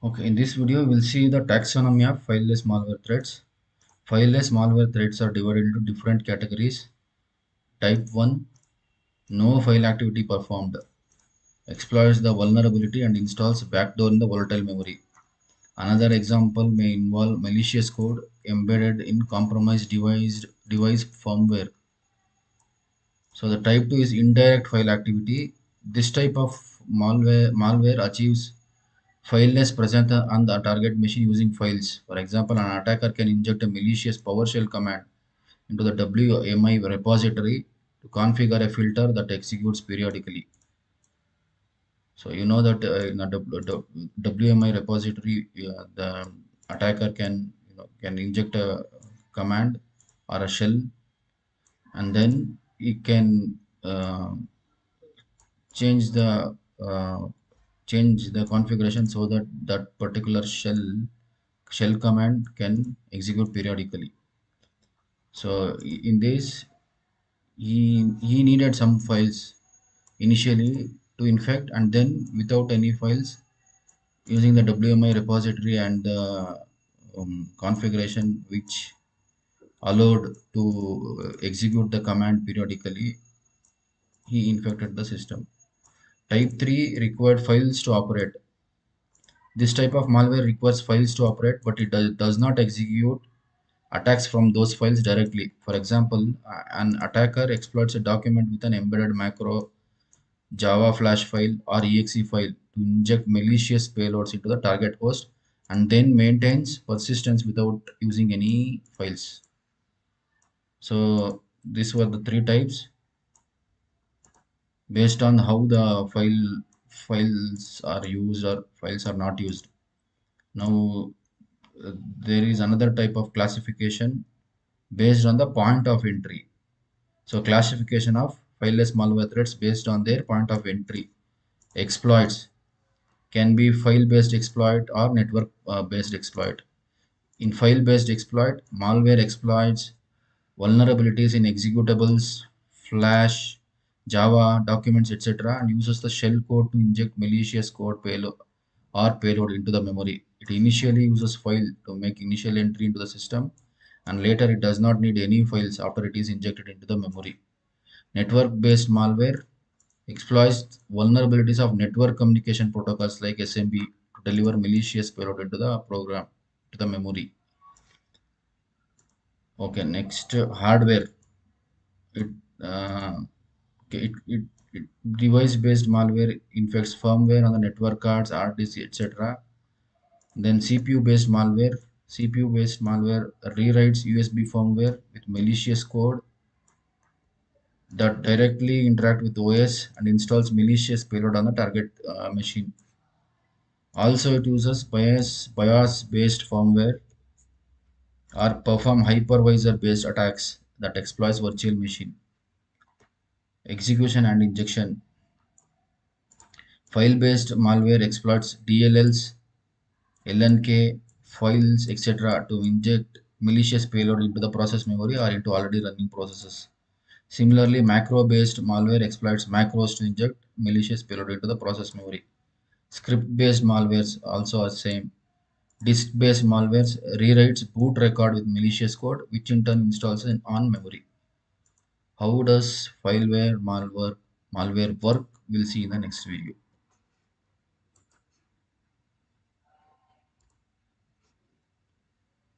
Okay, in this video, we'll see the taxonomy of fileless malware threats. Fileless malware threats are divided into different categories. Type 1, no file activity performed, exploits the vulnerability and installs backdoor in the volatile memory. Another example may involve malicious code embedded in compromised device firmware. So the type 2 is indirect file activity. This type of malware achieves fileless present on the target machine using files. For example, an attacker can inject a malicious PowerShell command into the WMI repository to configure a filter that executes periodically. So you know that in a WMI repository, the attacker can inject a command or a shell, and then he can change the uh, change the configuration so that that particular shell command can execute periodically. So in this, he needed some files initially to infect, and then without any files, using the WMI repository and the configuration which allowed to execute the command periodically, he infected the system. Type 3 required files to operate. This type of malware requires files to operate, but it does not execute attacks from those files directly. For example, an attacker exploits a document with an embedded macro, Java flash file, or exe file to inject malicious payloads into the target host, and then maintains persistence without using any files. So these were the three types based on how the files are used or files are not used. Now, there is another type of classification based on the point of entry. So classification of fileless malware threats based on their point of entry. Exploits can be file-based exploit or network-based exploit. In file-based exploit, malware exploits vulnerabilities in executables, Flash, Java, documents, etc., and uses the shell code to inject malicious code payload into the memory. It initially uses file to make initial entry into the system, and later it does not need any files after it is injected into the memory. Network-based malware exploits vulnerabilities of network communication protocols like SMB to deliver malicious payload into the program, to the memory. Okay, next, hardware. It, okay, it device-based malware infects firmware on the network cards, hard disk, etc. Then CPU-based malware rewrites USB firmware with malicious code that directly interact with OS and installs malicious payload on the target machine. Also, it uses BIOS-based firmware or perform hypervisor-based attacks that exploits virtual machine. Execution and injection. File-based malware exploits DLLs, LNK files, etc. to inject malicious payload into the process memory or into already running processes. Similarly, macro-based malware exploits macros to inject malicious payload into the process memory. Script-based malwares also are same. Disk-based malwares rewrites boot record with malicious code, which in turn installs on memory. How does malware work? We'll see in the next video.